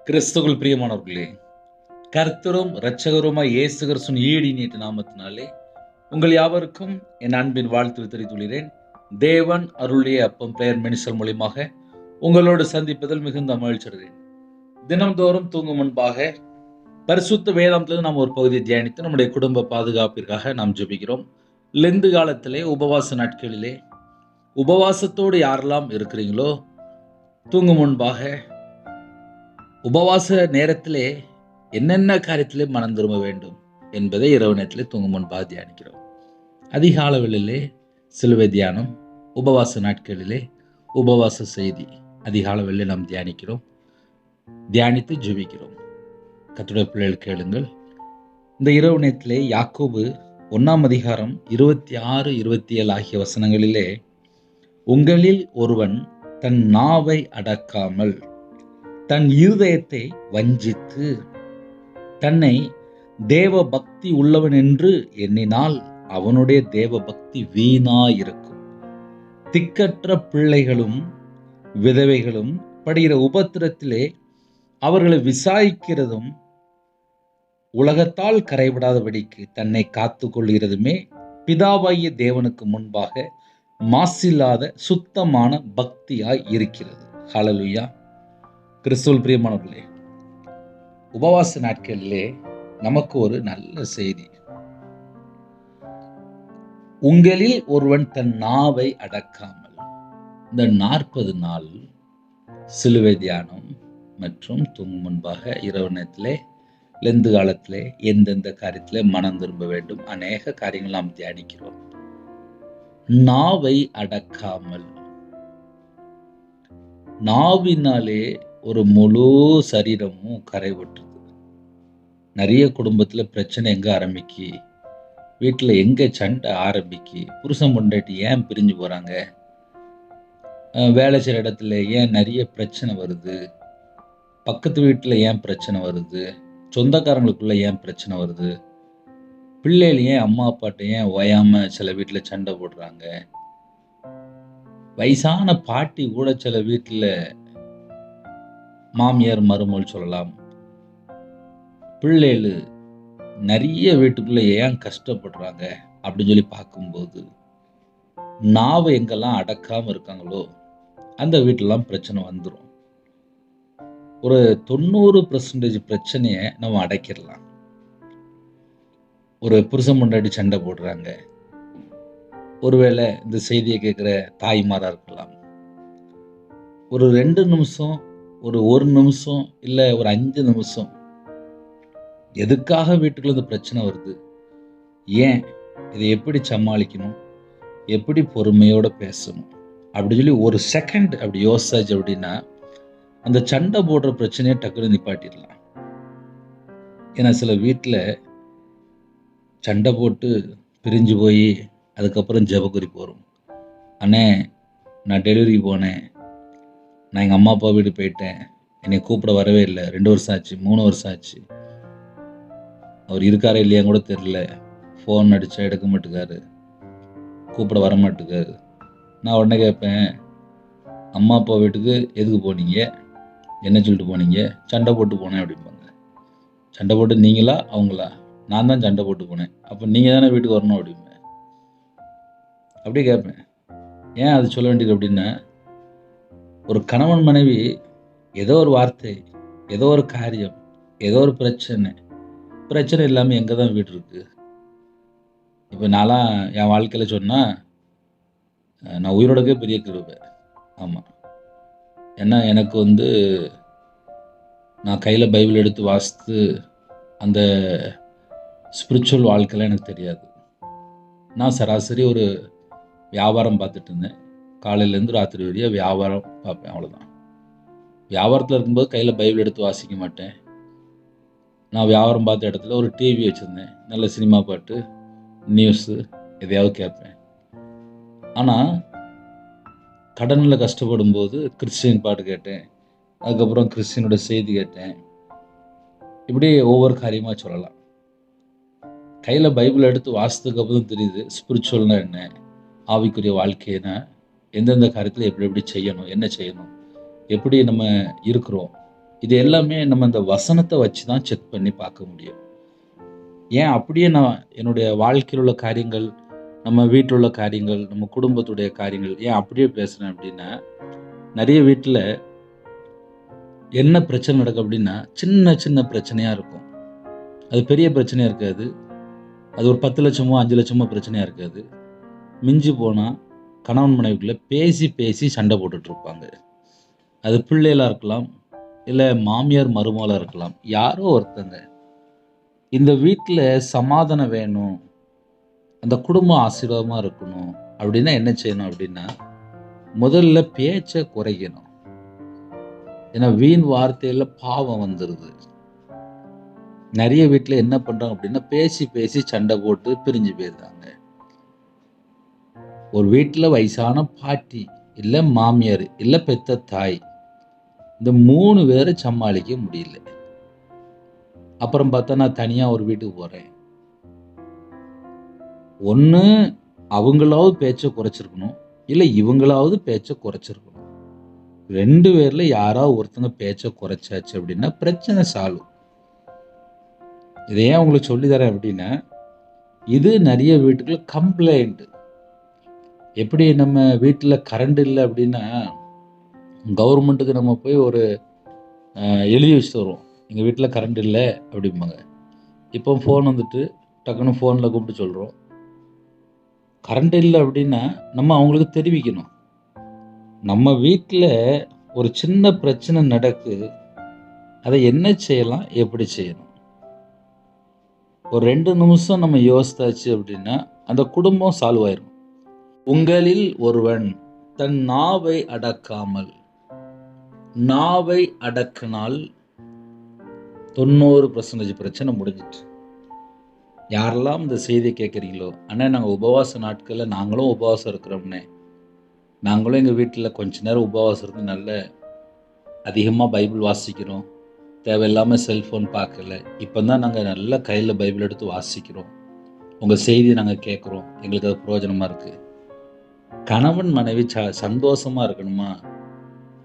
கிறிஸ்துவுக்குள் பிரியமானவர்களே, கர்த்தரும் இரட்சகருமாய் இயேசு கிறிஸ்துவின் ஈடு இனிய நாமத்தினாலே உங்கள் யாவருக்கும் என் அன்பின் வாழ்த்து தெரிவித்துள்ளேன். தேவன் அருளிய அப்பம் பிரேயர் மினிஸ்டர் மூலியமாக உங்களோடு சந்திப்பதில் மிகுந்த மகிழ்ச்சி அடைகிறேன். தினம்தோறும் தூங்கும் முன்பாக பரிசுத்த வேதாந்தத்தில் நாம் ஒரு பகுதியை தியானித்து நம்முடைய குடும்ப பாதுகாப்பிற்காக நாம் ஜெபிக்கிறோம். லெந்து காலத்திலே உபவாச நாட்களிலே உபவாசத்தோடு யாரெல்லாம் இருக்கிறீங்களோ, தூங்கும் முன்பாக உபவாச நேரத்திலே என்னென்ன காரியத்திலே மனம் திரும்ப வேண்டும் என்பதை இரவு நேரத்திலே தூங்கும் முன்பாக தியானிக்கிறோம். அதிகால வேளையிலே சிலுவை தியானம், உபவாச நாட்களிலே உபவாச செய்தி அதிகால வேளையிலே நாம் தியானிக்கிறோம், தியானித்து ஜெபிக்கிறோம். கர்த்தருடைய பிள்ளைகள் கேளுங்கள். இந்த இரவு நேரத்திலே யாக்கோபு 1 அதிகாரம் 26, 27 ஆகிய வசனங்களிலே, உங்களில் ஒருவன் தன் நாவை அடக்காமல் தன் இருதயத்தை வஞ்சித்து தன்னை தேவ பக்தி உள்ளவன் என்று எண்ணினால் அவனுடைய தேவ பக்தி வீணாயிருக்கும். திக்கற்ற பிள்ளைகளும் விதவைகளும் படுகிற உபத்திரத்திலே அவர்களை விசாரிக்கிறதும் உலகத்தால் கரைபடாதபடிக்கு தன்னை காத்து கொள்கிறதுமே பிதாவாகிய தேவனுக்கு முன்பாக மாசில்லாத சுத்தமான பக்தியாய் இருக்கிறது. ஹல்லேலூயா. கிறிஸ்துவுக்குள் பிரியமானவர்களே, உபவாச நாட்களிலே நமக்கு ஒரு நல்ல செய்தி. உங்களில் ஒருவன் தன் நாவை அடக்காமல், இந்த 40 நாள் சிலுவை தியானம் மற்றும் தூங்கும் முன்பாக இரவு நேரத்திலே லெந்து காலத்திலே எந்தெந்த காரியத்திலே மனம் திரும்ப வேண்டும், அநேக காரியங்கள் நாம் தியானிக்கிறோம். நாவை அடக்காமல், நாவினாலே ஒரு முழு சரீரமும் கரைபட்டுது. நிறைய குடும்பத்தில் பிரச்சனை எங்கே ஆரம்பிக்கி, வீட்டில் எங்கே சண்டை ஆரம்பிக்கி, புருஷன் பொண்டாட்டி ஏன் பிரிஞ்சு போகிறாங்க, வேலை செய்கிற இடத்துல ஏன் நிறைய பிரச்சனை வருது, பக்கத்து வீட்டில் ஏன் பிரச்சனை வருது, சொந்தக்காரங்களுக்குள்ள ஏன் பிரச்சனை வருது, பிள்ளைகள் ஏன் அம்மா அப்பாட்ட ஏன் ஓயாமல் சில வீட்டில் சண்டை போடுறாங்க, வயசான பாட்டி கூட சில வீட்டில் மாமியார் மருமகள் சொல்லலாம், பிள்ளைகள் நிறைய வீட்டுக்குள்ள ஏன் கஷ்டப்படுறாங்க அப்படின்னு சொல்லி பார்க்கும்போது, நாவை எங்கெல்லாம் அடக்காம இருக்காங்களோ அந்த வீட்டிலலாம் பிரச்சனை வந்துடும். ஒரு 90% பிரச்சனையை நம்ம அடைக்கிடலாம். ஒரு புருஷன் பொண்டாட்டி சண்டை போடுறாங்க, ஒருவேளை இந்த செய்தியை கேட்குற தாய்மாராக இருக்கலாம், ஒரு 2 நிமிஷம், ஒரு 1 நிமிஷம், இல்லை ஒரு 5 நிமிஷம் எதுக்காக வீட்டுக்குள்ள இந்த பிரச்சனை வருது, ஏன் இதை எப்படி சமாளிக்கணும், எப்படி பொறுமையோடு பேசணும் அப்படி சொல்லி ஒரு செகண்ட் அப்படி யோசிச்சாச்சு அப்படின்னா அந்த சண்டை போடுற பிரச்சனையை டக்குன்னு நிப்பாட்டிடலாம். ஏன்னா சில வீட்டில் சண்டை போட்டு பிரிஞ்சு போய் அதுக்கப்புறம் ஜெபக்குறிப்பு வரும். அண்ணே, நான் டெலிவரி போனேன், நான் எங்கள் அம்மா அப்பா வீடு போயிட்டேன், என்னை கூப்பிட வரவே இல்லை, 2 வருஷம் ஆச்சு, 3 வருஷம் ஆச்சு, அவர் இருக்காரா இல்லையான்னு கூட தெரில, ஃபோன் அடித்தா எடுக்க மாட்டேக்காரு, கூப்பிட வர மாட்டேக்காரு. நான் உடனே கேட்பேன், அம்மா அப்பா வீட்டுக்கு எதுக்கு போனீங்க, என்ன சொல்லிட்டு போனீங்க, சண்டை போட்டு போனேன் அப்படிம்பாங்க. சண்டை போட்டு நீங்களா அவங்களா? நான் தான் சண்டை போட்டு போனேன். அப்போ நீங்கள் தானே வீட்டுக்கு வரணும் அப்படிம்பேன். அப்படியே கேட்பேன், ஏன் அது சொல்ல வேண்டியது அப்படின்னா, ஒரு கணவன் மனைவி ஏதோ ஒரு வார்த்தை, ஏதோ ஒரு காரியம், ஏதோ ஒரு பிரச்சனை இல்லாமல் எங்கே தான் வீடு இருக்குது. இப்போ நான்லாம் என் வாழ்க்கையில் சொன்னால் நான் உயிரோடக்கே பெரிய கிருபை. ஆமாம், ஏன்னா எனக்கு நான் கையில் பைபிள் எடுத்து வாசித்து அந்த ஸ்பிரிச்சுவல் வாழ்க்கையில் எனக்கு தெரியாது. நான் சராசரி ஒரு வியாபாரம் பார்த்துட்டு இருந்தேன், காலையிலேருந்து ராத்திரி வரைய வியாபாரம் பார்ப்பேன், அவ்வளோதான். வியாபாரத்தில் இருக்கும்போது கையில் பைபிள் எடுத்து வாசிக்க மாட்டேன். நான் வியாபாரம் பார்த்த இடத்துல ஒரு டிவி வச்சுருந்தேன், நல்ல சினிமா பாட்டு, நியூஸு எதையாவது கேட்பேன். ஆனால் கடனில் கஷ்டப்படும் போது கிறிஸ்டியன் பாட்டு கேட்டேன், அதுக்கப்புறம் கிறிஸ்டியனோட செய்தி கேட்டேன். இப்படி ஒவ்வொரு காரியமாக சொல்லலாம். கையில் பைபிள் எடுத்து வாசித்ததுக்கப்புறம் தெரியுது ஸ்பிரிச்சுவல்னா என்ன, ஆவிக்குரிய வாழ்க்கைனா எந்தெந்த காரியத்தில் எப்படி எப்படி செய்யணும், என்ன செய்யணும், எப்படி நம்ம இருக்கிறோம், இது எல்லாமே நம்ம இந்த வசனத்தை வச்சு தான் செக் பண்ணி பார்க்க முடியும். ஏன் அப்படியே நான் என்னுடைய வாழ்க்கையில் உள்ள காரியங்கள், நம்ம வீட்டில் உள்ள காரியங்கள், நம்ம குடும்பத்துடைய காரியங்கள் ஏன் அப்படியே பேசுகிறேன் அப்படின்னா, நிறைய வீட்டில் என்ன பிரச்சனை நடக்கும் அப்படின்னா, சின்ன சின்ன பிரச்சனையாக இருக்கும். அது பெரிய பிரச்சனையாக இருக்காது. அது ஒரு 10 லட்சமோ 5 லட்சமோ பிரச்சனையாக இருக்காது. மிஞ்சி போனால் கணவன் மனைவிக்குள்ளே பேசி பேசி சண்டை போட்டுட்ருப்பாங்க. அது பிள்ளைகளாக இருக்கலாம், இல்லை மாமியார் மருமகளாக இருக்கலாம். யாரோ ஒருத்தங்க இந்த வீட்டில் சமாதானம் வேணும், அந்த குடும்பம் ஆசீர்வாதமாக இருக்கணும் அப்படின்னா என்ன செய்யணும் அப்படின்னா, முதல்ல பேச்சை குறைக்கணும். ஏன்னா வீண் வார்த்தையில் பாவம் வந்துடுது. நிறைய வீட்டில் என்ன பண்ணுறாங்க அப்படின்னா, பேசி பேசி சண்டை போட்டு பிரிஞ்சு போயிருந்தாங்க. ஒரு வீட்டில் வயசான பாட்டி, இல்லை மாமியார், இல்லை பெத்த தாய், இந்த 3 பேரை சமாளிக்க முடியல. அப்புறம் பார்த்தா நான் தனியாக ஒரு வீட்டுக்கு போகிறேன். ஒன்று அவங்களாவது பேச்சை குறைச்சிருக்கணும், இல்லை இவங்களாவது பேச்சை குறைச்சிருக்கணும். 2 பேரில் யாராவது ஒருத்தங்க பேச்சை குறைச்சாச்சு அப்படின்னா பிரச்சனை சால்வ். இதை ஏன் உங்களுக்கு சொல்லி தரேன் அப்படின்னா, இது நிறைய வீட்டுக்குள்ள கம்ப்ளைண்ட். எப்படி நம்ம வீட்டில் கரண்ட் இல்லை அப்படின்னா கவர்மெண்ட்டுக்கு நம்ம போய் ஒரு எழுதி வச்சுட்டு வருவோம், எங்கள் வீட்டில் கரண்ட் இல்லை அப்படிம்பாங்க. இப்போ ஃபோன் வந்துட்டு டக்குன்னு ஃபோனில் கூப்பிட்டு சொல்கிறோம். கரண்ட் இல்லை அப்படின்னா நம்ம அவங்களுக்கு தெரிவிக்கணும். நம்ம வீட்டில் ஒரு சின்ன பிரச்சனை நடக்குது, அதை என்ன செய்யலாம், எப்படி செய்யணும், ஒரு 2 நிமிஷம் நம்ம யோசித்தாச்சு அப்படின்னா அந்த குடும்பம் சால்வ் ஆயிரும். உங்களில் ஒருவன் தன் நாவை அடக்காமல் நாவை அடக்கினால் 90% பிரச்சனை முடிஞ்சிட்டு. யாரெல்லாம் இந்த செய்தியை கேட்குறீங்களோ, அண்ணா நாங்கள் உபவாச நாட்களில் நாங்களும் உபவாசம் இருக்கிறோம்னே, நாங்களும் எங்கள் வீட்டில் கொஞ்ச நேரம் உபவாசம் இருந்து நல்ல அதிகமாக பைபிள் வாசிக்கிறோம், தேவையில்லாமல் செல்ஃபோன் பார்க்கல, இப்போ தான் நாங்கள் நல்லா கையில் பைபிள் எடுத்து வாசிக்கிறோம், உங்கள் செய்தியை நாங்கள் கேட்குறோம், எங்களுக்கு அது பிரயோஜனமாக இருக்குது. கணவன் மனைவி சந்தோஷமாக இருக்கணுமா,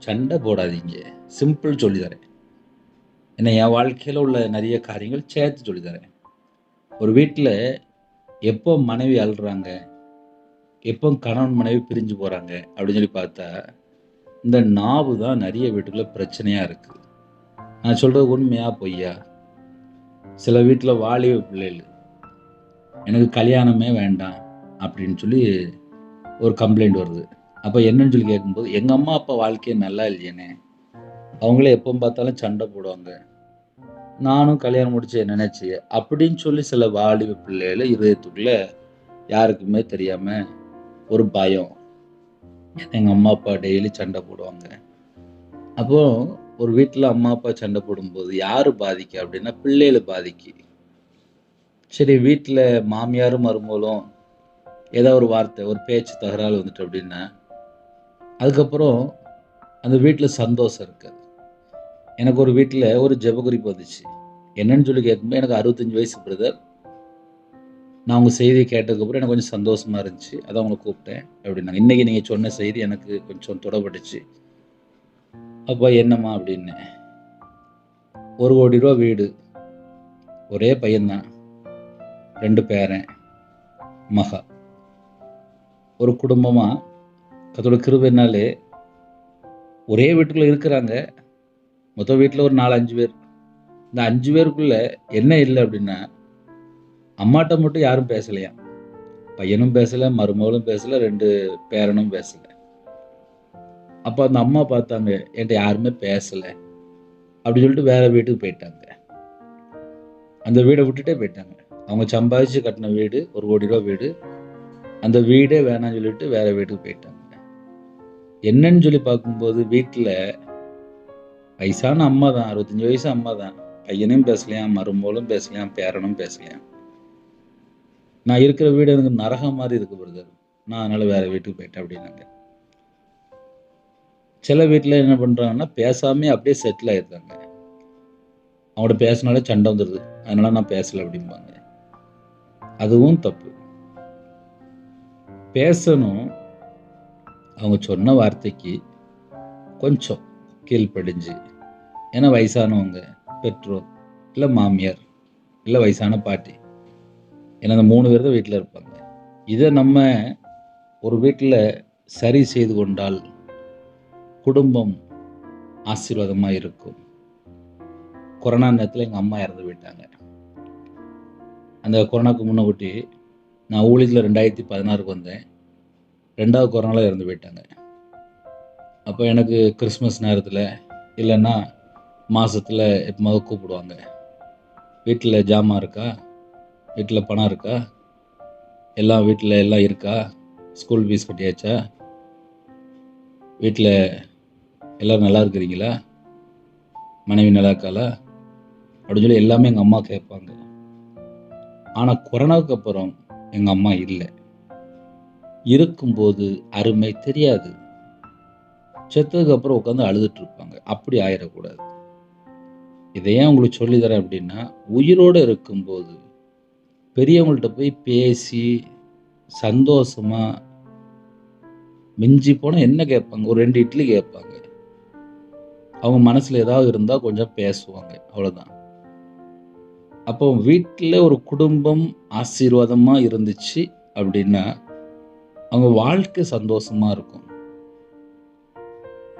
சண்டை போடாதீங்க. சிம்பிள் சொல்லித்தரேன். ஏன்னா என் வாழ்க்கையில் உள்ள நிறைய காரியங்கள் சேர்த்து சொல்லித்தரேன். ஒரு வீட்டில் எப்போ மனைவி அழுறாங்க, எப்போ கணவன் மனைவி பிரிஞ்சு போகிறாங்க அப்படின்னு சொல்லி பார்த்தா, இந்த நாவு தான் நிறைய வீட்டுக்குள்ள பிரச்சனையாக இருக்குது. நான் சொல்கிறது உண்மையா பொய்யா? சில வீட்டில் வாலிப பிள்ளைகள் எனக்கு கல்யாணமே வேண்டாம் அப்படின்னு சொல்லி ஒரு கம்ப்ளைண்ட் வருது. அப்போ என்னன்னு சொல்லி கேட்கும்போது, எங்கள் அம்மா அப்பா வாழ்க்கையே நல்லா இல்லையேனே, அவங்களே எப்போ பார்த்தாலும் சண்டை போடுவாங்க, நானும் கல்யாணம் முடிச்சு நினைச்சு அப்படின்னு சொல்லி சில வாலிப பிள்ளைகள இதயத்துக்குள்ள யாருக்குமே தெரியாமல் ஒரு பயம், எங்கள் அம்மா அப்பா டெய்லி சண்டை போடுவாங்க. அப்போ ஒரு வீட்டில் அம்மா அப்பா சண்டை போடும்போது யார் பாதிக்கு அப்படின்னா பிள்ளைகள் பாதிக்கு. சரி, வீட்டில் மாமியாரும் மருமகளும் ஏதோ ஒரு வார்த்தை, ஒரு பேச்சு தகராறு வந்துட்டு அப்படின்னா அதுக்கப்புறம் அந்த வீட்டில் சந்தோஷம் இருக்காது. எனக்கு ஒரு வீட்டில் ஒரு ஜெபகுறிப்பு வந்துச்சு. என்னன்னு சொல்லி கேட்கும்போது, எனக்கு 65 வயசு பிரதர், நான் உங்கள் செய்தியை கேட்டதுக்கப்புறம் எனக்கு கொஞ்சம் சந்தோஷமாக இருந்துச்சு, அதான் உங்களை கூப்பிட்டேன் அப்படின்னாங்க. இன்றைக்கி நீங்கள் சொன்ன செய்தி எனக்கு கொஞ்சம் தொடப்பட்டுச்சு. அப்போ என்னம்மா அப்படின்னு, 1 கோடி ரூபா வீடு, ஒரே பையன்தான், 2 பேரன், மகா, ஒரு குடும்பமாக கத்தோட கிருபைனாலே ஒரே வீட்டுக்குள்ளே இருக்கிறாங்க. மொத்தம் வீட்டில் ஒரு 4-5 பேர். இந்த 5 பேருக்குள்ளே என்ன இல்லை அப்படின்னா, அம்மாட்ட மட்டும் யாரும் பேசலையா, பையனும் பேசலை, மருமகளும் பேசலை, 2 பேரனும் பேசலை. அப்போ அந்த அம்மா பார்த்தாங்க, என்கிட்ட யாருமே பேசலை அப்படின்னு சொல்லிட்டு வேறு வீட்டுக்கு போயிட்டாங்க. அந்த வீடை விட்டுட்டே போயிட்டாங்க. அவங்க சம்பாதிச்சு கட்டின வீடு, 1 கோடி ரூபா வீடு, அந்த வீடே வேணாம்னு சொல்லிட்டு வேறு வீட்டுக்கு போயிட்டாங்க. என்னன்னு சொல்லி பார்க்கும்போது, வீட்டில் வயசான அம்மா தான், 65 வயசு அம்மா தான், பையனையும் பேசலையாம், மருமகளும் பேசலையாம், பேரனும் பேசலையாம். நான் இருக்கிற வீடு எனக்கு நரகம் மாதிரி இருக்கு பிரதர், நான் அதனால் வேறு வீட்டுக்கு போயிட்டேன் அப்படின்னாங்க. சில வீட்டில் என்ன பண்ணுறாங்கன்னா, பேசாமே அப்படியே செட்டில் ஆகிருக்காங்க. அவங்கள்ட்ட பேசினாலே சண்டை வந்துடுது, அதனால நான் பேசலை அப்படிம்பாங்க. அதுவும் தப்பு. பேசணும், அவங்க சொன்ன வார்த்தைக்கு கொஞ்சம் கீழ்ப்படிஞ்சு ஏன்னா வயசானவங்க, பெற்றோர், இல்லை மாமியார், இல்லை வயசான பாட்டி. ஏன்னா அந்த 3 பேர் தான் வீட்டில் இருப்பாங்க. இதை நம்ம ஒரு வீட்டில் சரி செய்து கொண்டால் குடும்பம் ஆசீர்வாதமாக இருக்கும். கொரோனா நேரத்தில் எங்கள் அம்மா இறந்து போயிட்டாங்க. அந்த கொரோனாவுக்கு முன்னக்கூட்டி நான் ஊழியத்தில் 2016 வந்தேன். 2வது கொரோனாவில் இறந்து போயிட்டாங்க. அப்போ எனக்கு கிறிஸ்மஸ் நேரத்தில் இல்லைன்னா மாதத்தில் எப்போமாவது கூப்பிடுவாங்க. வீட்டில் ஜாமான் இருக்கா, வீட்டில் பணம் இருக்கா, எல்லாம் வீட்டில் எல்லாம் இருக்கா, ஸ்கூல் ஃபீஸ் கட்டியாச்சா, வீட்டில் எல்லோரும் நல்லா இருக்கிறீங்களா, மனைவி நல்லா இருக்காளா அப்படின்னு சொல்லி எல்லாமே எங்கள் அம்மா கேட்பாங்க. ஆனால் கொரோனாவுக்கு அப்புறம் எங்கள் அம்மா இல்லை. இருக்கும்போது அருமை தெரியாது, செத்ததுக்கு அப்புறம் உட்காந்து அழுதுட்டு இருப்பாங்க. அப்படி ஆயிடக்கூடாது. இதை ஏன் உங்களுக்கு சொல்லித்தரேன் அப்படின்னா, உயிரோடு இருக்கும்போது பெரியவங்கள்ட்ட போய் பேசி சந்தோஷமா மிஞ்சி போனால் என்ன கேட்பாங்க, ஒரு 2 இட்லி கேட்பாங்க. அவங்க மனசில் ஏதாவது இருந்தால் கொஞ்சம் பேசுவாங்க, அவ்வளோதான். அப்போ வீட்டில் ஒரு குடும்பம் ஆசீர்வாதமாக இருந்துச்சு அப்படின்னா அவங்க வாழ்க்கை சந்தோஷமாக இருக்கும்.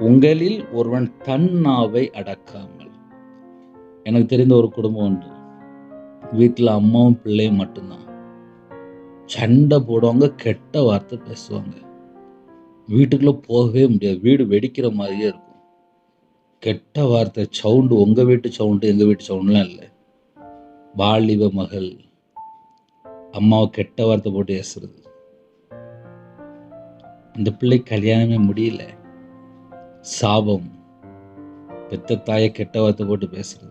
உங்களில் ஒருவன் தன் நாவை அடக்காமல். எனக்கு தெரிந்த ஒரு குடும்பம் உண்டு. வீட்டில் அம்மாவும் பிள்ளையும் மட்டும்தான். சண்டை போடுவாங்க, கெட்ட வார்த்தை பேசுவாங்க. வீட்டுக்குள்ளே போகவே முடியாது, வீடு வெடிக்கிற மாதிரியே இருக்கும். கெட்ட வார்த்தை சவுண்டு, உங்கள் வீட்டு சவுண்டு எங்கள் வீட்டு சவுண்டுலாம் இல்லை. வாலிப மகள் அம்மாவை கெட்ட வார்த்தை போட்டு பேசுறது. அந்த பிள்ளை கல்யாணமே முடியல, சாபம். பெத்த தாயை கெட்ட வார்த்தை போட்டு பேசுறது,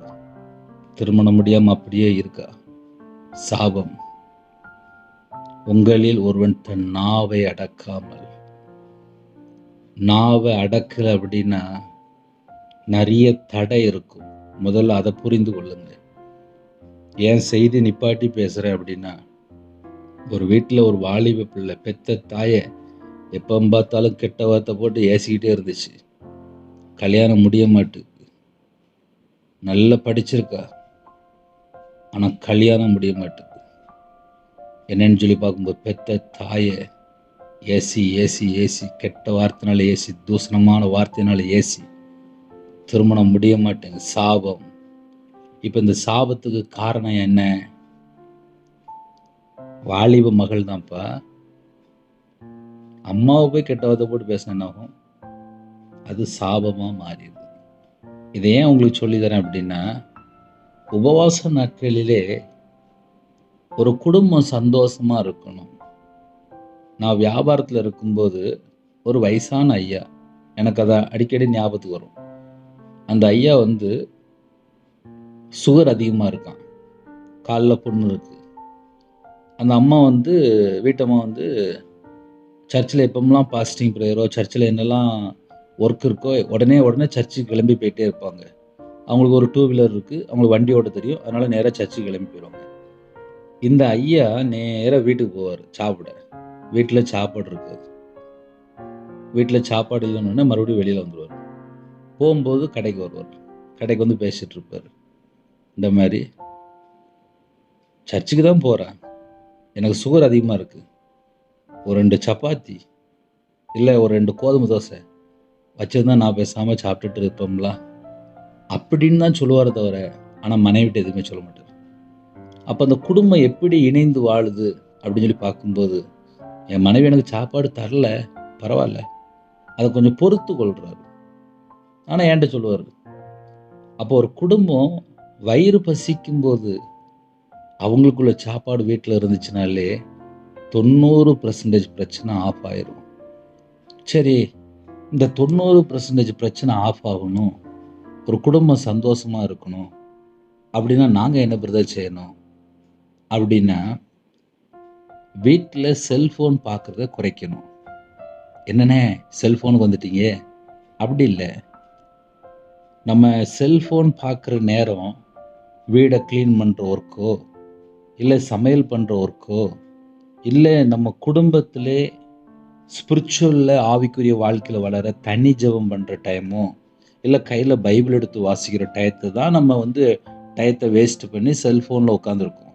திருமணம் முடியாமல் அப்படியே இருக்கா, சாபம். உங்களில் ஒருவன் தன் நாவை அடக்காமல். நாவை அடக்கல அப்படின்னா நிறைய தடை இருக்கும். முதல்ல அதை புரிந்து கொள்ளுங்க. ஏன் செய்தி நிப்பாட்டி பேசுகிறேன் அப்படின்னா, ஒரு வீட்டில் ஒரு வாலிப பிள்ளை பெத்த தாயை எப்போ பார்த்தாலும் கெட்ட வார்த்தை போட்டு ஏசிக்கிட்டே இருந்துச்சு. கல்யாணம் முடிய மாட்டுக்கு, நல்லா படிச்சிருக்கா, ஆனால் கல்யாணம் முடிய மாட்டுக்கு. என்னன்னு சொல்லி பார்க்கும்போது பெத்த தாயை ஏசி ஏசி ஏசி, கெட்ட வார்த்தைனால ஏசி, தூசணமான வார்த்தையினால ஏசி, திருமணம் முடிய மாட்டேங்க, சாபம். இப்போ இந்த சாபத்துக்கு காரணம் என்ன? வாலிப மகள் தான்ப்பா. அம்மாவை போய் கெட்ட வார்த்தை போட்டு பேசினாகும், அது சாபமாக மாறிடுது. இதை ஏன் உங்களுக்கு சொல்லி தரேன் அப்படின்னா, உபவாச நாட்களிலே ஒரு குடும்பம் சந்தோஷமாக இருக்கணும். நான் வியாபாரத்தில் இருக்கும்போது ஒரு வயசான ஐயா, எனக்கு அதை அடிக்கடி ஞாபகத்துக்கு வரும். அந்த ஐயா சுகர் அதிகமாக இருக்கான், காலில் புண்ணு இருக்குது. அந்த அம்மா வீட்டம்மா சர்ச்சில் எப்போமெல்லாம் பாஸ்டிங் ப்ரேயரோ, சர்ச்சில் என்னெல்லாம் ஒர்க் இருக்கோ உடனே சர்ச்சுக்கு கிளம்பி போயிட்டே இருப்பாங்க. அவங்களுக்கு ஒரு 2 வீலர் இருக்குது, அவங்களுக்கு வண்டி ஓட்ட தெரியும், அதனால் நேராக சர்ச்சுக்கு கிளம்பி போயிடுவாங்க. இந்த ஐயா நேராக வீட்டுக்கு போவார் சாப்பிட. வீட்டில் சாப்பாடு இருக்காது, வீட்டில் சாப்பாடு இல்லைன்னு மறுபடியும் வெளியில் வந்துடுவார். போகும்போது கடைக்கு வருவார், கடைக்கு பேசிகிட்டு இருப்பார். இந்த மாதிரி சர்ச்சுக்கு தான் போகிறேன், எனக்கு சுகர் அதிகமாக இருக்குது, ஒரு 2 சப்பாத்தி இல்லை ஒரு 2 கோதுமை தோசை வச்சுருந்தா நான் பேசாமல் சாப்பிட்டுட்டு இருப்போம்ல அப்படின்னு தான் சொல்லுவார் தவிர, ஆனால் மனைவிட்டு எதுவுமே சொல்ல மாட்டார். அப்போ அந்த குடும்பம் எப்படி இணைந்து வாழுது அப்படின்னு சொல்லி பார்க்கும்போது, என் மனைவி எனக்கு சாப்பாடு தரல, பரவாயில்ல, அதை கொஞ்சம் பொறுத்து கொள்கிறாரு, ஆனால் என்கிட்ட சொல்லுவார். அப்போ ஒரு குடும்பம் வயிறு பசிக்கும்போது அவங்களுக்குள்ள சாப்பாடு வீட்டில் இருந்துச்சுனாலே 90% பிரச்சனை ஆஃப் ஆயிரும். சரி, இந்த 90% பிரச்சனை ஆஃப் ஆகணும், ஒரு குடும்பம் சந்தோஷமாக இருக்கணும் அப்படின்னா நாங்கள் என்ன பிரதர் செய்யணும் அப்படின்னா, வீட்டில் செல்ஃபோன் பார்க்குறத குறைக்கணும். என்னண்ணே செல்ஃபோனுக்கு வந்துட்டீங்க? அப்படி இல்லை, நம்ம செல்ஃபோன் பார்க்குற நேரம் வீடை க்ளீன் பண்ணுற ஒர்க்கோ, இல்லை சமையல் பண்ணுற ஒர்க்கோ, இல்லை நம்ம குடும்பத்திலே ஸ்பிரிச்சுவலில் ஆவிக்குரிய வாழ்க்கையில் வளர தனி ஜெபம் பண்ணுற டைமோ, இல்லை கையில் பைபிள் எடுத்து வாசிக்கிற டயத்தை தான் நம்ம டயத்தை வேஸ்ட் பண்ணி செல்ஃபோனில் உட்காந்துருக்கோம்.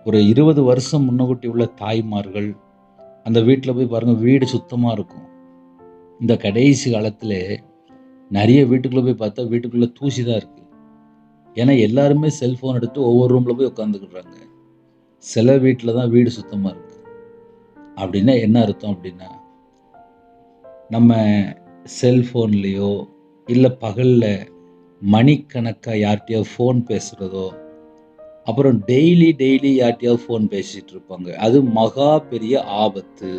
ஒரு 20 வருஷம் முன்னகுட்டி உள்ள தாய்மார்கள் அந்த வீட்டில் போய் பாருங்கள், வீடு சுத்தமாக இருக்கும். இந்த கடைசி காலத்தில் நிறைய வீட்டுக்குள்ளே போய் பார்த்தா வீட்டுக்குள்ளே தூசி தான் இருக்குது. ஏன்னா எல்லாருமே செல்ஃபோன் எடுத்து ஒவ்வொரு ரூமில் போய் உட்காந்துக்கிறாங்க. சில வீட்டில் தான் வீடு சுத்தமாக இருக்குது. அப்படின்னா என்ன அர்த்தம் அப்படின்னா, நம்ம செல்ஃபோன்லேயோ இல்லை பகலில் மணிக்கணக்காக யார்கிட்டயோ ஃபோன் பேசுகிறதோ, அப்புறம் டெய்லி யார்கிட்டயாவது ஃபோன் பேசிகிட்டு இருப்பாங்க. அது மகா பெரிய ஆபத்து.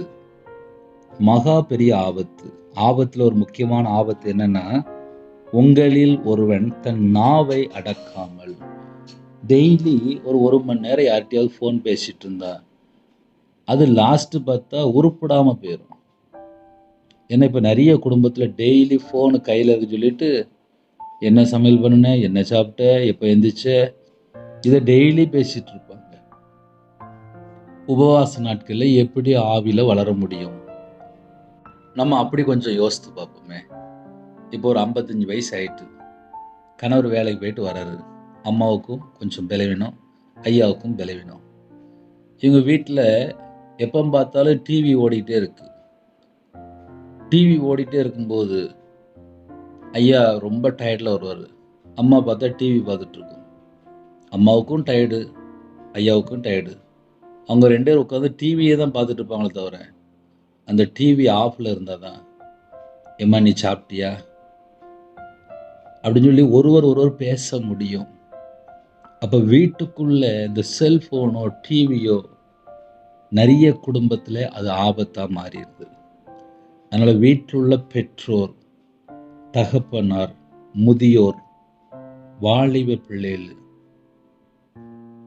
மகா பெரிய ஆபத்து. ஆபத்தில் ஒரு முக்கியமான ஆபத்து என்னன்னா, உங்களில் ஒருவன் தன் நாவை அடக்காமல் டெய்லி ஒரு மணி நேரம் யார்கிட்டயாவது ஃபோன் பேசிட்டு இருந்தா அது லாஸ்ட்டு பார்த்தா உருப்படாமல் போயிடும். ஏன்னா இப்போ நிறைய குடும்பத்தில் டெய்லி ஃபோனு கையில் இருக்கு சொல்லிட்டு, என்ன சமையல் பண்ணுன, என்ன சாப்பிட்ட, எப்போ எந்திரிச்ச, இதை டெய்லி பேசிட்டு இருப்பாங்க. உபவாச நாட்களில் எப்படி ஆவியில் வளர முடியும்? நம்ம அப்படி கொஞ்சம் யோசித்து பார்ப்போமே. இப்போ ஒரு 55 வயசு ஆயிட்டு, கணவர் வேலைக்கு போயிட்டு வராரு. அம்மாவுக்கும் கொஞ்சம் பலவீனம், ஐயாவுக்கும் பலவீனம். இவங்க வீட்டில் எப்போ பார்த்தாலும் டிவி ஓடிக்கிட்டே இருக்கு. டிவி ஓடிட்டே இருக்கும்போது ஐயா ரொம்ப டயர்டில் வருவார். அம்மா பார்த்தா டிவி பார்த்துட்டு இருக்கும். அம்மாவுக்கும் டயர்டு, ஐயாவுக்கும் டயர்டு. அவங்க 2 பேரும் உட்காந்து டிவியே தான் பார்த்துட்டு இருப்பாங்களே தவிர, அந்த டிவி ஆஃபில் இருந்தால் தான், ஏம்மா நீ சாப்பிட்டியா அப்படின்னு சொல்லி ஒருவர் பேச முடியும். அப்போ வீட்டுக்குள்ளே இந்த செல்ஃபோனோ டிவியோ நிறைய குடும்பத்தில் அது ஆபத்தாக மாறிடுது. அதனால் வீட்டில் உள்ள பெற்றோர், தகப்பனார், முதியோர், வாலிப பிள்ளைகள்,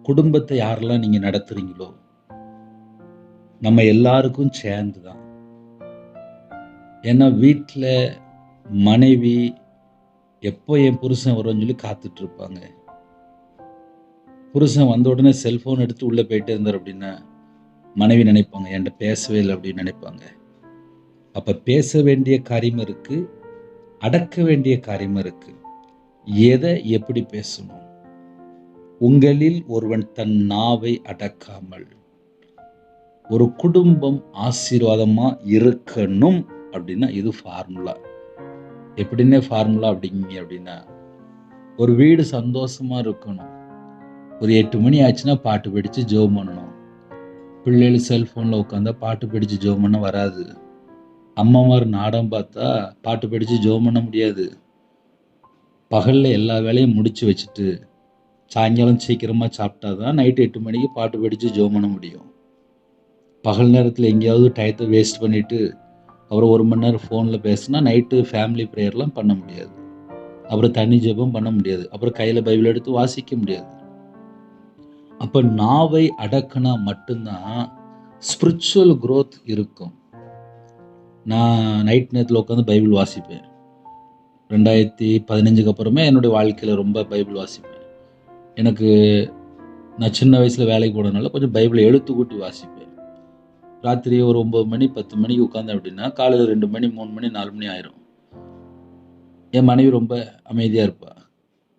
குடும்பத்தை யாரெல்லாம் நீங்கள் நடத்துறீங்களோ நம்ம எல்லாருக்கும் சேர்ந்து தான். ஏன்னா வீட்டில் மனைவி எப்போ என் புருஷன் வரும்னு சொல்லி காத்துட்டு இருப்பாங்க. புருஷன் வந்த உடனே செல்ஃபோன் எடுத்து உள்ளே போயிட்டே இருந்தார் அப்படின்னா மனைவி நினைப்பாங்க, என்கிட்ட பேசவே இல்லை அப்படின்னு நினைப்பாங்க. அப்போ பேச வேண்டிய காரியம் இருக்குது, அடக்க வேண்டிய காரியம் இருக்குது. எதை எப்படி பேசணும்? உங்களில் ஒருவன் தன் நாவை அடக்காமல் ஒரு குடும்பம் ஆசீர்வாதமாக இருக்கணும் அப்படின்னா இது ஃபார்முலா. எப்படின்னே ஃபார்முலா அப்படின்னா, ஒரு வீடு சந்தோஷமாக இருக்கணும். ஒரு 8 மணி ஆச்சுன்னா பாட்டு படித்து ஜெபம் பண்ணணும். பிள்ளைகள் செல்ஃபோனில் உட்காந்தா பாட்டு படித்து ஜெபம் பண்ண வராது. அம்மாமார் நாடகம் பார்த்தா பாட்டு படித்து ஜெபம் பண்ண முடியாது. பகலில் எல்லா வேலையும் முடித்து வச்சுட்டு சாயங்காலம் சீக்கிரமாக சாப்பிட்டா தான் நைட்டு 8 மணிக்கு பாட்டு படித்து ஜெபம் பண்ண முடியும். பகல் நேரத்தில் எங்கேயாவது டயத்தை வேஸ்ட் பண்ணிவிட்டு அப்புறம் 1 மணி நேரம் ஃபோனில் பேசினா நைட்டு ஃபேமிலி ப்ரேயர்லாம் பண்ண முடியாது. அப்புறம் தண்ணி ஜெபம் பண்ண முடியாது. அப்புறம் கையில் பைபிள் எடுத்து வாசிக்க முடியாது. அப்போ நாவை அடக்கினா மட்டும்தான் ஸ்பிரிச்சுவல் க்ரோத் இருக்கும். நான் நைட் நேரத்தில் உட்காந்து பைபிள் வாசிப்பேன். 2015 அப்புறமே என்னுடைய வாழ்க்கையில் ரொம்ப பைபிள் வாசிப்பேன். எனக்கு நான் சின்ன வயசில் வேலைக்கு போனதுனால கொஞ்சம் பைபிளை எழுத்து கூட்டி வாசிப்பேன். ராத்திரி ஒரு 9 மணி 10 மணிக்கு உட்காந்தேன் அப்படின்னா காலையில் 2 மணி 3 மணி 4 மணி ஆயிரும். என் மனைவி ரொம்ப அமைதியாக இருப்பாள்.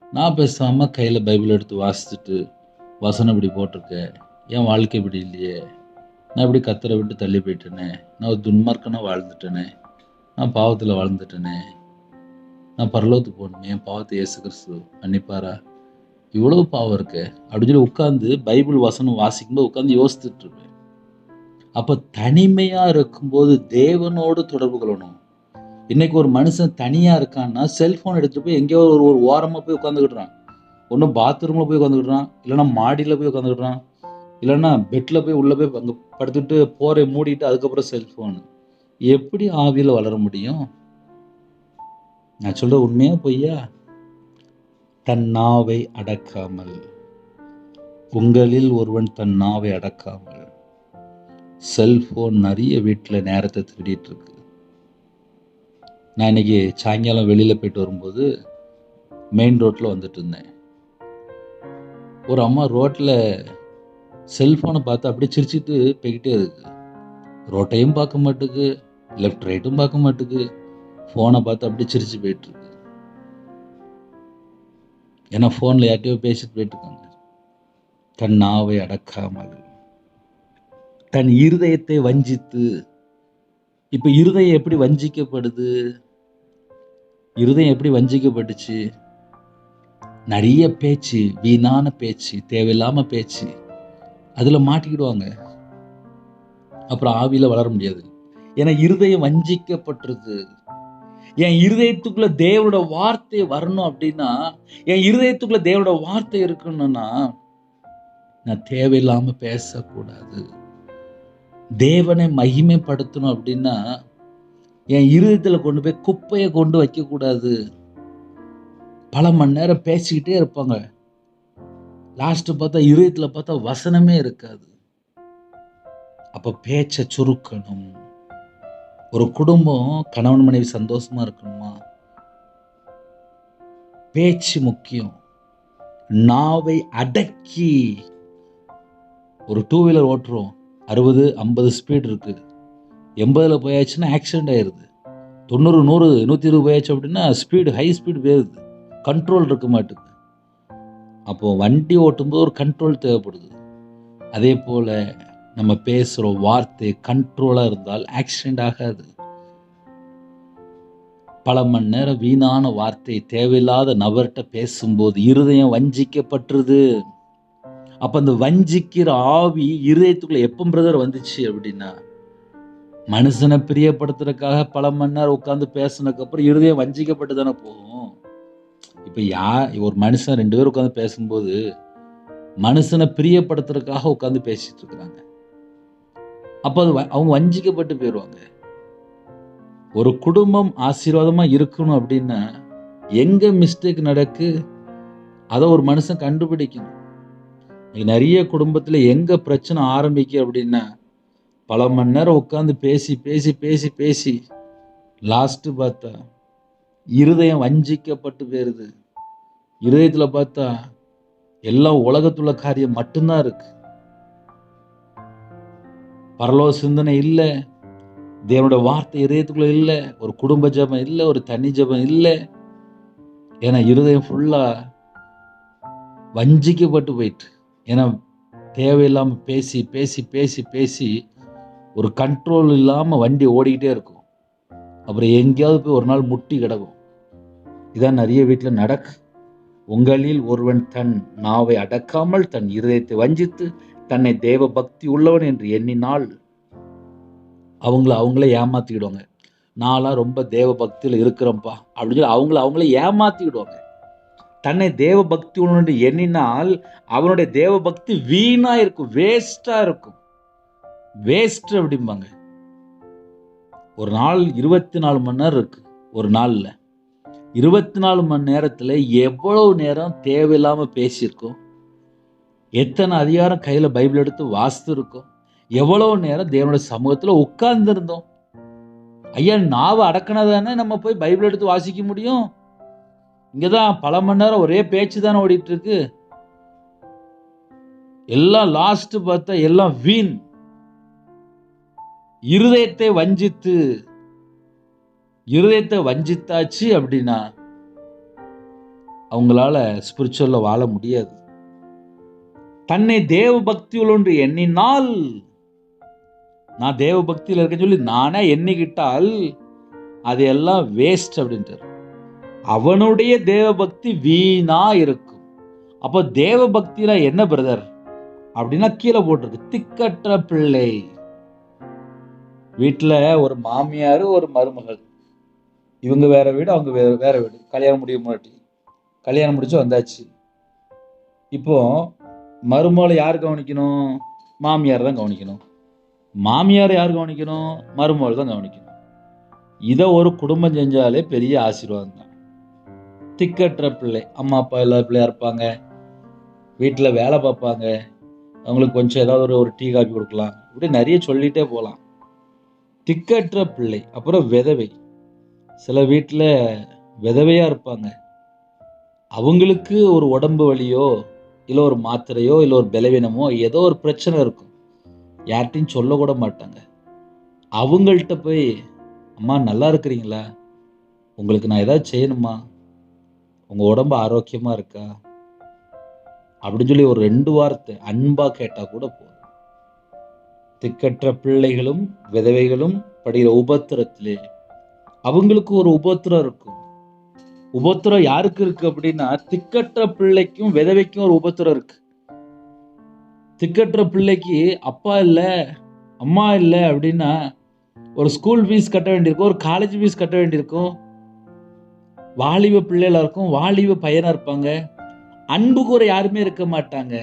நான் பேசாமல் கையில் பைபிள் எடுத்து வாசிச்சுட்டு, வசனம் இப்படி போட்டிருக்கேன், என் வாழ்க்கை இப்படி இல்லையே, நான் இப்படி கத்தரை விட்டு தள்ளி போயிட்டேனே, நான் ஒரு துன்மார்க்கனாக வாழ்ந்துட்டேனே, நான் பாவத்தில் வாழ்ந்துட்டேனே, நான் பரலோகத்துக்கு போகணுமே, என் பாவத்தை இயேசு கிறிஸ்து மன்னிப்பாரா, இவ்வளோ பாவம் இருக்கு அப்படின்னு சொல்லி உட்காந்து பைபிள் வசனம் வாசிக்கும்போது உட்காந்து யோசித்துட்டு இருப்பேன். அப்போ தனிமையாக இருக்கும்போது தேவனோடு தொடர்பு கொள்ளணும். இன்னைக்கு ஒரு மனுஷன் தனியாக இருக்கான்னா செல்ஃபோன் எடுத்துகிட்டு போய் எங்கேயோ ஒரு ஓரமாக போய் உட்காந்துக்கிட்டுறான். ஒன்றும் பாத்ரூமில் போய் உட்காந்துக்கிட்டுறான், இல்லைன்னா மாடியில் போய் உட்காந்துக்கிட்டுறான், இல்லைன்னா பெட்டில் போய் உள்ளே போய் அங்கே படுத்துட்டு போரை மூடிட்டு அதுக்கப்புறம் செல்ஃபோனு. எப்படி ஆவியில் வளர முடியும்? நான் சொல்கிற உண்மையா பொய்யா? தன் நாவை அடக்காமல், உங்களில் ஒருவன் தன் நாவை அடக்காமல். செல்ஃபோன் நிறைய வீட்டில் நேரத்தை திருடிட்டு இருக்கு. நான் இன்னைக்கு சாயங்காலம் வெளியில் போயிட்டு வரும்போது மெயின் ரோட்டில் வந்துட்டு இருந்தேன். ஒரு அம்மா ரோட்டில் செல்ஃபோனை பார்த்து அப்படியே சிரிச்சிட்டு போய்கிட்டே இருக்கு. ரோட்டையும் பார்க்க மாட்டுக்கு, லெஃப்ட் ரைட்டும் பார்க்க மாட்டுக்கு, ஃபோனை பார்த்து அப்படியே சிரிச்சு போயிட்டு இருக்கு. ஏன்னா ஃபோனில் யார்ட்டையோ பேசிட்டு போயிட்டு இருக்காங்க. தன் நாவை அடக்காமல், தன் இருதயத்தை வஞ்சித்து. இப்ப இருதயம் எப்படி வஞ்சிக்கப்படுது? இருதயம் எப்படி வஞ்சிக்கப்பட்டுச்சு? நிறைய பேச்சு, வீணான பேச்சு, தேவையில்லாம பேச்சு, அதுல மாட்டிக்கிடுவாங்க. அப்புறம் ஆவியில வளர முடியாது. ஏன்னா இருதயம் வஞ்சிக்கப்பட்டிருது. என் இருதயத்துக்குள்ள தேவனோட வார்த்தை வரணும் அப்படின்னா, என் இருதயத்துக்குள்ள தேவனோட வார்த்தை இருக்கணும்னா, நான் தேவையில்லாம பேசக்கூடாது. தேவனை மகிமைப்படுத்தணும் அப்படின்னா, என் இருதயத்துல கொண்டு போய் குப்பையை கொண்டு வைக்க கூடாது. பல மணி நேரம் பேசிக்கிட்டே இருப்பாங்க. லாஸ்ட் பார்த்தா இருதயத்துல பார்த்தா வசனமே இருக்காது. அப்ப பேச்ச சுருக்கணும். ஒரு குடும்பம் கணவன் மனைவி சந்தோஷமா இருக்கணுமா? பேச்சு முக்கியம். நாவை அடக்கி. ஒரு 2 வீலர் ஓட்டுறோம், 60, 50 ஸ்பீட் இருக்கு. 80ல போயாச்சுன்னா ஆக்சிடென்ட் ஆயிருது. 90, 100, 120 போயாச்சு அப்படின்னா ஸ்பீடு, ஹை ஸ்பீடு போயிருது. கண்ட்ரோல் இருக்க மாட்டுது. அப்போ வண்டி ஓட்டும்போது ஒரு கண்ட்ரோல் தேவைப்படுது. அதே போல நம்ம பேசுற வார்த்தை கண்ட்ரோலா இருந்தால் ஆக்சிடென்ட் ஆகாது. பல மணி நேரம் வீணான வார்த்தை தேவையில்லாத நபர்கிட்ட பேசும்போது இருதயம் வஞ்சிக்கப்பட்டுருது. அப்ப அந்த வஞ்சிக்கிற ஆவி இருதயத்துக்குள்ள எப்ப பிரதர் வந்துச்சு அப்படின்னா, மனுஷனை பிரியப்படுத்துறதுக்காக பல மணி நேரம் உட்கார்ந்து பேசினதுக்கு அப்புறம் இருதயம் வஞ்சிக்கப்பட்டு தானே போகும். இப்ப ஒரு மனுஷன் 2 பேர் உட்கார்ந்து பேசும்போது மனுஷனை பிரியப்படுத்துறதுக்காக உட்கார்ந்து பேசிட்டு இருக்கிறாங்க. அப்ப அது அவங்க வஞ்சிக்கப்பட்டு போயிடுவாங்க. ஒரு குடும்பம் ஆசீர்வாதமா இருக்கணும் அப்படின்னா எங்க மிஸ்டேக் நடக்கு அதை ஒரு மனுஷன் கண்டுபிடிக்கணும். நிறைய குடும்பத்துல எங்க பிரச்சனை ஆரம்பிக்கு அப்படின்னா, பல மணி நேரம் உட்கார்ந்து பேசி பேசி பேசி பேசி லாஸ்ட் பார்த்தா இருதயம் வஞ்சிக்கப்பட்டு போயிருது. இருதயத்துல பார்த்தா எல்லாம் உலகத்துள்ள காரியம் மட்டும்தான் இருக்கு. பரலோக சிந்தனை இல்ல, தேவனோட வார்த்தை இதயத்துக்குள்ள இல்ல, ஒரு குடும்ப ஜெபம் இல்ல, ஒரு தனி ஜெபம் இல்ல. ஏன்னா இருதயம் ஃபுல்லா வஞ்சிக்கப்பட்டு போயிட்டு. ஏன்னா தேவையில்லாம பேசி பேசி பேசி பேசி ஒரு கண்ட்ரோல் இல்லாம வண்டி ஓடிக்கிட்டே இருக்கும். அப்புறம் எங்கேயாவது போய் ஒரு நாள் முட்டி கிடக்கும். இதான் நிறைய வீட்டில் நடக்கு. உங்களில் ஒருவன் தன் நாவை அடக்காமல் தன் இருதயத்தை வஞ்சித்து தன்னை தேவ பக்தி உள்ளவன் என்று எண்ணினால் அவங்களே ஏமாத்திக்கிடுவாங்க. நான்லாம் ரொம்ப தேவ பக்தியில் இருக்கிறேன்ப்பா அப்படின்னு சொல்லி அவங்களே ஏமாத்திக்கிடுவாங்க. தன்னை தேவ பக்தி உள்ளவன் என்று எண்ணினால் அவனுடைய தேவ பக்தி வீணா இருக்கும், வேஸ்டா இருக்கும். வேஸ்ட் அப்படிம்பாங்க. ஒரு நாள் 24 மணி நேரம் இருக்கு. ஒரு நாள்ல 24 மணி நேரத்துல எவ்வளவு நேரம் தேவையில்லாம பேசியிருக்கோம், எத்தனை அதிகாரம் கையில பைபிள் எடுத்து வாசித்து இருக்கோம், எவ்வளவு நேரம் தேவனுடைய சமூகத்துல உட்கார்ந்து இருந்தோம். ஐயா, நாவை அடக்கினதானே நம்ம போய் பைபிள் எடுத்து வாசிக்க முடியும். இங்கதான் பல மணி நேரம் ஒரே பேச்சு தானே ஓடிட்டு இருக்கு. எல்லாம் லாஸ்ட் பார்த்தா எல்லாம் வீண். இருதயத்தை வஞ்சித்தாச்சு அப்படின்னா அவங்களால ஸ்பிரிச்சுவல்ல வாழ முடியாது. தன்னை தேவ பக்தியுள்ள ஒன்று எண்ணினால், நான் தேவ பக்தியில் இருக்கேன்னு சொல்லி நானே எண்ணிக்கிட்டால் அது எல்லாம் வேஸ்ட் அப்படின்ட்டு. அவனுடைய தேவ பக்தி வீணா இருக்கும். அப்போ தேவ பக்தியில என்ன பிரதர் அப்படின்னா கீழே போட்டிருக்கு, திக்கற்ற பிள்ளை. வீட்டுல ஒரு மாமியார், ஒரு மருமகள், இவங்க வேற வீடு, அவங்க வேற வீடு. கல்யாணம் முடிச்சு வந்தாச்சு. இப்போ மருமகளை யார் கவனிக்கணும்? மாமியார் தான் கவனிக்கணும். மாமியார் யார் கவனிக்கணும்? மருமகள் தான் கவனிக்கணும். இதை ஒரு குடும்பம் செஞ்சாலே பெரிய ஆசீர்வாதம் தான். திக்கற்ற பிள்ளை, அம்மா அப்பா எல்லா பிள்ளையா இருப்பாங்க, வீட்டில் வேலை பார்ப்பாங்க, அவங்களுக்கு கொஞ்சம் ஏதாவது ஒரு டீ காபி கொடுக்கலாம், இப்படி நிறைய சொல்லிட்டே போகலாம். திக்கற்ற பிள்ளை. அப்புறம் விதவை. சில வீட்டில் விதவையா இருப்பாங்க, அவங்களுக்கு ஒரு உடம்பு வலியோ இல்லை ஒரு மாத்திரையோ இல்லை ஒரு பலவீனமோ ஏதோ ஒரு பிரச்சனை இருக்கும், யார்கிட்டையும் சொல்லக்கூட மாட்டாங்க. அவங்கள்ட்ட போய் அம்மா நல்லா இருக்கிறீங்களா, உங்களுக்கு நான் ஏதாவது செய்யணுமா? உங்கள் உடம்பு ஆரோக்கியமாக இருக்கா? அப்படின்னு சொல்லி ஒரு 2 வார்த்தை அன்பாக கேட்டால் கூட போதும். திக்கற்ற பிள்ளைகளும் விதவைகளும் படுகிற உபத்திரத்திலே அவங்களுக்கு ஒரு உபத்திரம் இருக்கும். உபத்திரம் யாருக்கு இருக்கு அப்படின்னா, திக்கற்ற பிள்ளைக்கும் விதவைக்கும் ஒரு உபத்திரம் இருக்கு. திக்கற்ற பிள்ளைக்கு அப்பா இல்ல, அம்மா இல்ல அப்படின்னா ஒரு ஸ்கூல் ஃபீஸ் கட்ட வேண்டியிருக்கும், ஒரு காலேஜ் ஃபீஸ் கட்ட வேண்டியிருக்கும். வாலிப பிள்ளைகளா இருக்கும், வாலிப பையனா இருப்பாங்க. அன்பு கூற யாருமே இருக்க மாட்டாங்க.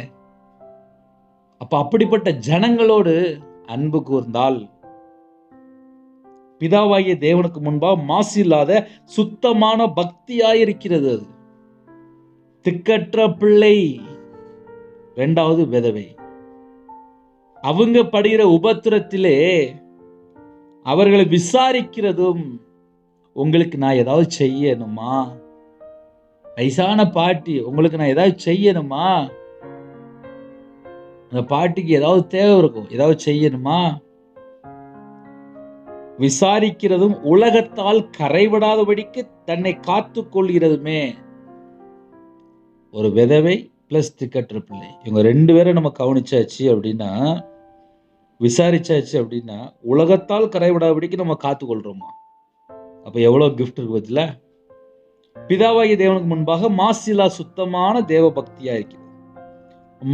அப்ப அப்படிப்பட்ட ஜனங்களோடு அன்பு கூர்ந்தால் பிதாவாகிய தேவனுக்கு முன்பாக மாசு இல்லாத சுத்தமான பக்தியாயிருக்கிறது அது. திக்கற்ற பிள்ளை, 2வது விதவை, அவங்க படுகிற உபத்திரத்திலே அவர்களை விசாரிக்கிறதும், உங்களுக்கு நான் ஏதாவது செய்யணுமா? வயசான பாட்டி, உங்களுக்கு நான் ஏதாவது செய்யணுமா? அந்த பாட்டிக்கு ஏதாவது தேவை இருக்கும், ஏதாவது செய்யணுமா? விசாரிக்கிறதும் உலகத்தால் கரைவிடாதபடிக்கு தன்னை காத்துக் கொள்கிறதுமே. ஒரு விதவை பிளஸ் திக்கற்ற பிள்ளை, இவங்க 2 பேரை நம்ம கவனிச்சாச்சு அப்படின்னா, விசாரிச்சாச்சு அப்படின்னா, உலகத்தால் கரைவிடாதபடிக்கு நம்ம காத்துக் கொள்றோமா? அப்ப எவ்வளவு கிஃப்ட் இருக்கு பார்த்தீங்களா? பிதாவாகிய தேவனுக்கு முன்பாக மாசில்லா சுத்தமான தேவ பக்தியா இருக்கிறது.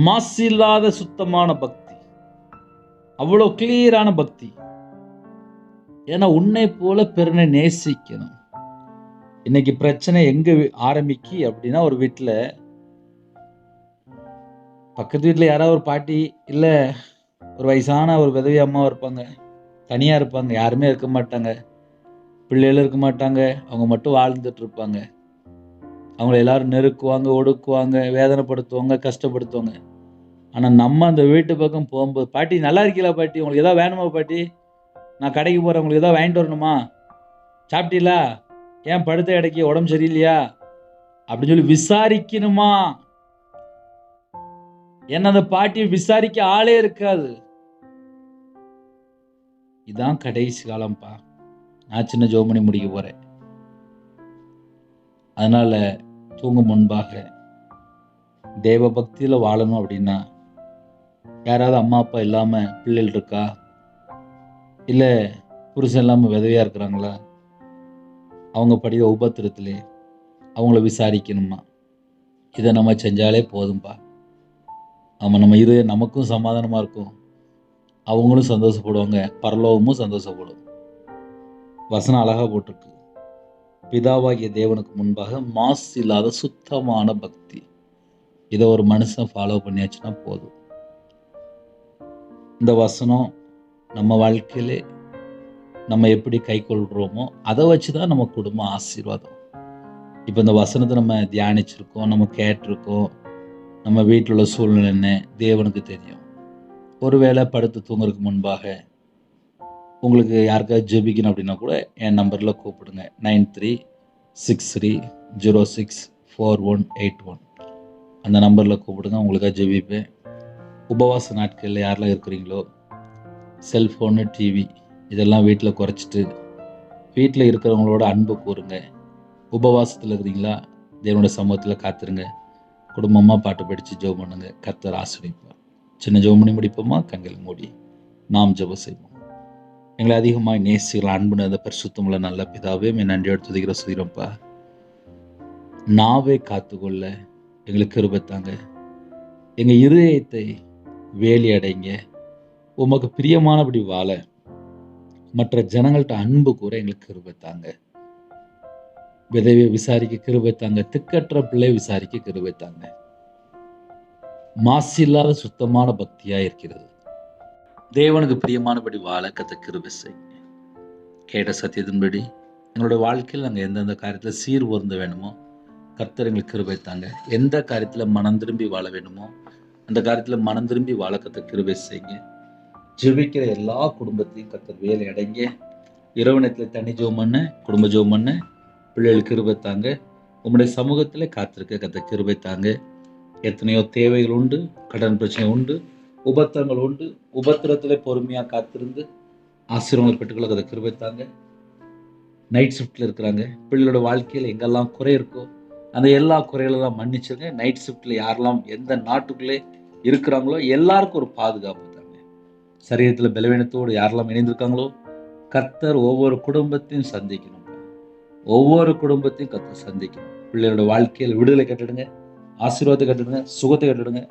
மாசில்லாத சுத்தமான பக்தி, அவ்வளவு கிளியரான பக்தி. ஏன்னா உன்னை போல பிறனை நேசிக்கணும். இன்னைக்கு பிரச்சனை எங்க ஆரம்பிக்கு அப்படின்னா, ஒரு வீட்டுல பக்கத்து வீட்டுல யாராவது ஒரு பாட்டி இல்ல ஒரு வயசான ஒரு விதவி அம்மா இருப்பாங்க, தனியா இருப்பாங்க, யாருமே இருக்க மாட்டாங்க, பிள்ளைகளும் இருக்க மாட்டாங்க, அவங்க மட்டும் வாழ்ந்துட்டு இருப்பாங்க. அவங்கள எல்லாரும் நெருக்குவாங்க, ஒடுக்குவாங்க, வேதனைப்படுத்துவாங்க, கஷ்டப்படுத்துவாங்க. ஆனா நம்ம அந்த வீட்டு பக்கம் போகும்போது, பாட்டி நல்லா இருக்கீங்களா பாட்டி, உங்களுக்கு ஏதாவது வேணுமா பாட்டி, நான் கடைக்கு போறேன், உங்களுக்கு ஏதாவது வாங்கிட்டு வரணுமா, சாப்பிட்டீங்களா, ஏன் படுத்த கிடைக்க உடம்பு சரியில்லையா அப்படின்னு சொல்லி விசாரிக்கணுமா? ஏன்னா அந்த பாட்டியை விசாரிக்க ஆளே இருக்காது. இதான் கடைசி காலம்ப்பா. நான் சின்ன ஜெபம் பண்ணி முடிக்க போறேன். அதனால தூங்கும் முன்பாக தேவ பக்தியில வாழணும் அப்படின்னா, யாராவது அம்மா அப்பா இல்லாம பிள்ளைகள் இருக்கா, இல்ல புருஷன் இல்லாம விதவையா இருக்கிறாங்களா, அவங்க படிக்கிற உபத்திரத்திலே அவங்கள விசாரிக்கணுமா? இதை நம்ம செஞ்சாலே போதும்பா. நம்ம இருதயம் நமக்கும் சமாதானமா இருக்கும், அவங்களும் சந்தோஷப்படுவாங்க, பரலோகமும் சந்தோஷப்படும். வசனம் அழகா போட்டிருக்கு, பிதாவாகிய தேவனுக்கு முன்பாக மாசு இல்லாத சுத்தமான பக்தி. இதை ஒரு மனுஷன் ஃபாலோ பண்ணியாச்சுன்னா போதும். இந்த வசனம் நம்ம வாழ்க்கையிலே நம்ம எப்படி கை கொள்றோமோ அதை வச்சுதான் நம்ம குடும்பம் ஆசீர்வாதம். இப்போ இந்த வசனத்தை நம்ம தியானிச்சிருக்கோம், நம்ம கேட்டிருக்கோம். நம்ம வீட்டில் உள்ள சூழ்நிலை என்ன தேவனுக்கு தெரியும். ஒருவேளை படுத்து தூங்குறதுக்கு முன்பாக உங்களுக்கு யாருக்காவது ஜெபிக்கணும் அப்படின்னா கூட என் நம்பரில் கூப்பிடுங்க, 9363064181. அந்த நம்பரில் கூப்பிடுங்க, உங்களுக்காக ஜெபிப்பேன். உபவாச நாட்களில் யாரெல்லாம் இருக்கிறீங்களோ, செல்ஃபோனு டிவி இதெல்லாம் வீட்டில் குறைச்சிட்டு வீட்டில் இருக்கிறவங்களோட அன்பு கூறுங்க. உபவாசத்தில் இருக்கிறீங்களா, தேவனுடைய சமூகத்தில் காத்துருங்க, குடும்பமாக பாட்டு படித்து ஜெபம் பண்ணுங்க, கர்த்தர் ஆசீர்வதிப்பார். சின்ன ஜெபம் பண்ணி முடிப்போமா? கண்களை மூடி நாம் ஜெபம் செய்வோம். எங்களை அதிகமாக நேசிக்கிற அன்புன்னு அந்த பரிசுத்தமுள்ள நல்ல பிதாவே, நன்றியோடு துதிக்கிற சுதிரப்பா. நாவே காத்துக்கொள்ள எங்களுக்கு கிருபை தாங்க. எங்கள் இருதயத்தை வேலி அடைங்க, உமக்கு பிரியமானபடி வாழ மற்ற ஜனங்கள்கிட்ட அன்பு கூற எங்களுக்கு கிருபை தாங்க. விதவை விசாரிக்க கிருபை தாங்க, திக்கற்ற பிள்ளை விசாரிக்க கிருபை தாங்க. மாசு இல்லாத சுத்தமான பக்தியா இருக்கிறது. தேவனுக்கு பிரியமானபடி வாழ கத்த கிருபை செய்யுங்க. கேட்ட சத்தியத்தின்படி எங்களுடைய வாழ்க்கையில் நாங்கள் எந்தெந்த காரியத்தில் சீர் பொருந்த வேணுமோ கர்த்தர் எங்களுக்கு கிருபை தாங்க. எந்த காரியத்தில் மனம் திரும்பி வாழ வேணுமோ அந்த காரியத்தில் மனம் திரும்பி வாழ கத்த கிருபை செய்யுங்க. ஜெபிக்கிற எல்லா குடும்பத்தையும் கர்த்தர் வேலை அடைங்க. இரவு நேரத்தில் தனி ஜெபம் பண்ண, குடும்ப ஜெபம் பண்ண பிள்ளைகளுக்கு கிருபை தாங்க. உங்களுடைய சமூகத்தில் காத்திருக்க கத்த கிருபை தாங்க. எத்தனையோ தேவைகள் உண்டு, கடன் பிரச்சனை உண்டு, உபத்திரங்கள் உண்டு. உபத்திரத்தில் பொறுமையாக காத்திருந்து ஆசீர்வாதம் பெற்றுக்கொள்ள கத்த கிருபை தாங்க. நைட் ஷிஃப்ட்டில் இருக்கிறாங்க. பிள்ளைகளோட வாழ்க்கையில் எங்கெல்லாம் குறை இருக்கோ அந்த எல்லா குறைகளெல்லாம் மன்னிச்சுங்க. நைட் ஷிஃப்ட்டில் யாரெல்லாம் எந்த நாட்டுக்குள்ளே இருக்கிறாங்களோ எல்லாருக்கும் ஒரு பாதுகாப்பு தாங்க. சரீரத்தில் பலவீனத்தோடு யாரெல்லாம் இணைந்திருக்காங்களோ கர்த்தர் ஒவ்வொரு குடும்பத்தையும் சந்திக்கணும். ஒவ்வொரு குடும்பத்தையும் கர்த்தர் சந்திக்கணும். பிள்ளைகளோட வாழ்க்கையில் விடுதலை கட்டிடுங்க, ஆசீர்வாதத்தை கட்டிடுங்க, சுகத்தை கட்டிடுங்க,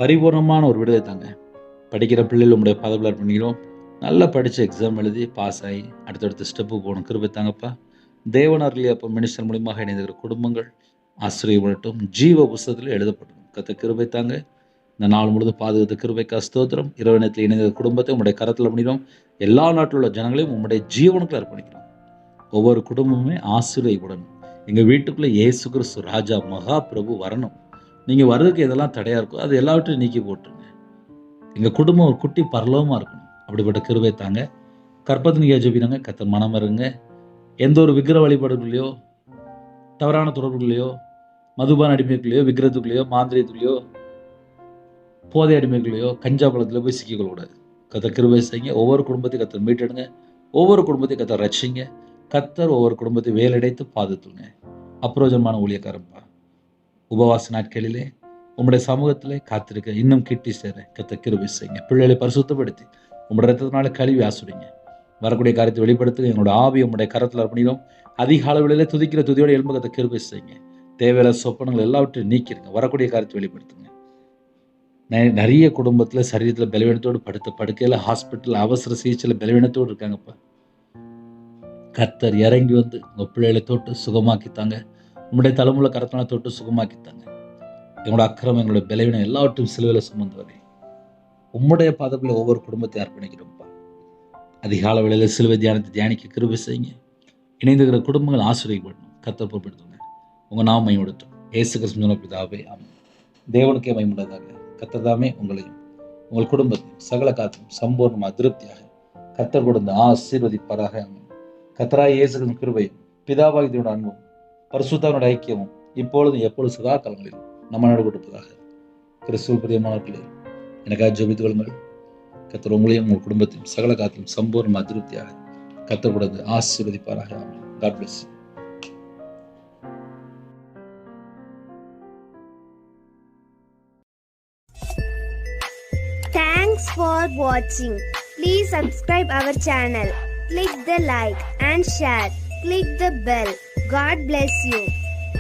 பரிபூர்ணமான ஒரு விடுதலை தாங்க. படிக்கிற பிள்ளைகள் உங்களுடைய பதவியில் பண்ணிக்கிறோம். நல்லா படித்து எக்ஸாம் எழுதி பாஸ் ஆகி அடுத்தடுத்த ஸ்டெப்பு போகணும். கிருபை தாங்கப்பா. தேவனார்களே அப்போ மினிஸ்டர் மூலியமாக இணைந்திருக்கிற குடும்பங்கள் ஆசிரியப்படட்டும், ஜீவ புஸ்தகத்தில் எழுதப்படணும். கர்த்தர் கிருபை தாங்க. இந்த நாள் முழுவதும் பாதுகாத்த கிருபைக்கா ஸ்தோத்திரம். இரவு நேரத்தில் இணைந்த குடும்பத்தை உங்களுடைய கரத்தில் பண்ணிடும். எல்லா நாட்டில் உள்ள ஜனங்களையும் உங்களுடைய ஜீவனுக்குள்ள அர்ப்பணிக்கிறோம். ஒவ்வொரு குடும்பமுமே ஆசீர்வதிக்கப்படணும். எங்கள் வீட்டுக்குள்ளே இயேசு கிறிஸ்து ராஜா மகா பிரபு வரணும். நீங்கள் வர்றதுக்கு எதெல்லாம் தடையாக இருக்கோ அது எல்லாவற்றையும் நீக்கி போட்டுருங்க. எங்கள் குடும்பம் ஒரு குட்டி பரலோகமாக இருக்கணும். அப்படிப்பட்ட கிருபை தாங்க. கற்பத்தை நீங்கள் ஜெபினாங்க. கர்த்தர் மனம் இருங்க. எந்த ஒரு விக்கிர வழிபாடுகளையோ தவறான தொடர்புகளையோ மதுபான அடிமைகளையோ விக்கிரத்துக்குள்ளேயோ மாந்திரியத்துக்குள்ளேயோ போதை அடிமைகளையோ கஞ்சா பழத்திலோ போய் சிக்கிக்கொள்ளக்கூடாது. கர்த்தர் கிருபை செய்யுங்க. ஒவ்வொரு குடும்பத்தையும் கர்த்தர் மீட்டெடுங்க. ஒவ்வொரு குடும்பத்தையும் கர்த்தர் ரட்சிங்க. கர்த்தர் ஒவ்வொரு குடும்பத்தையும் வேலடைத்து பாதுத்துங்க. அப்ரோஜனமான ஊழியக்காரன்பா, உபவாச நாட்களிலே உங்களுடைய சமூகத்திலே காத்திருக்க இன்னும் கிட்டி சேர கர்த்தர் கிருபை செய்யுங்க. பிள்ளைகளை பரிசுத்தப்படுத்தி உங்களுடைய ரத்தத்தினால கழுவி ஆசுறீங்க. வரக்கூடிய காரியத்தை வெளிப்படுத்துங்க. எங்களோட ஆவியை உங்களுடைய கரத்தில் அர்ப்பணிக்கிறோம். அதிக அளவிலே துதிக்கிற துதியோட எலும்பு கர்த்தர் கிருபை செய்யுங்க. தேவையில்லாத சொப்பனங்கள் எல்லாவற்றையும் நீக்கிருங்க. வரக்கூடிய காரியத்தை வெளிப்படுத்துங்க. நிறைய குடும்பத்தில் சரீரத்தில் பலவீனத்தோடு படுக்கையில் ஹாஸ்பிட்டல் அவசர சிகிச்சையில் பலவீனத்தோடு இருக்காங்கப்பா. கர்த்தர் இறங்கி வந்து உங்கள் பிள்ளைகளை தொட்டு சுகமாக்கித்தாங்க. உங்களுடைய தலைமுறை கரத்தினால தொட்டு சுகமாக்கித்தாங்க. எங்களோட அக்கிரமம் எங்களுடைய பலவீனம் எல்லாவற்றையும் சிலுவையில் சுமந்தவரே, உம்முடைய பாதத்தில் ஒவ்வொரு குடும்பத்தையும் அர்ப்பணிக்கிறோம்ப்பா. அதிகால வேளையில் சிலுவை தியானத்தை தியானிக்க கிருபை செய்யுங்க. இணைந்துகிற குடும்பங்கள் ஆசீர்வதிக்கப்படணும். கர்த்தர் பொறுப்படுத்துங்க. உங்கள் நாம மையப்படுத்தும். இயேசு கிறிஸ்து பிதாவே ஆமென். தேவனுக்கே மையமுள்ளதாக கர்த்தர் தாமே உங்களையும் உங்கள் குடும்பத்தையும் சகல காத்தும் சம்பூர்ணமாக திருப்தியாக கர்த்தர் கொடுத்து ஆசீர்வதிப்பாராக. ஆமென். கர்த்தராகிய இயேசு கிறிஸ்துவின் கிருபையும் பிதாவாகிய தேவனுடைய அன்பும் பரிசுத்தவானுடைய ஐக்கியமும் இப்பொழுதும் எப்பொழுது சதா காலங்களிலும் நம்ம நாடு கொடுப்பதாக. கிறிஸ்துவ பிரியமானவர்களே, எனக்காக ஜெபித்துக் கொள்ளுங்கள். கர்த்தர் உங்களையும் உங்கள் குடும்பத்தையும் சகல காத்திலும் சம்பூர்ண அதிருப்தியாக கர்த்தர் கொடுத்து ஆசீர்வதிப்பாராக. ஆமென். God bless you. Thanks for watching. Please subscribe our channel. Click the like and share. Click the bell. God bless you.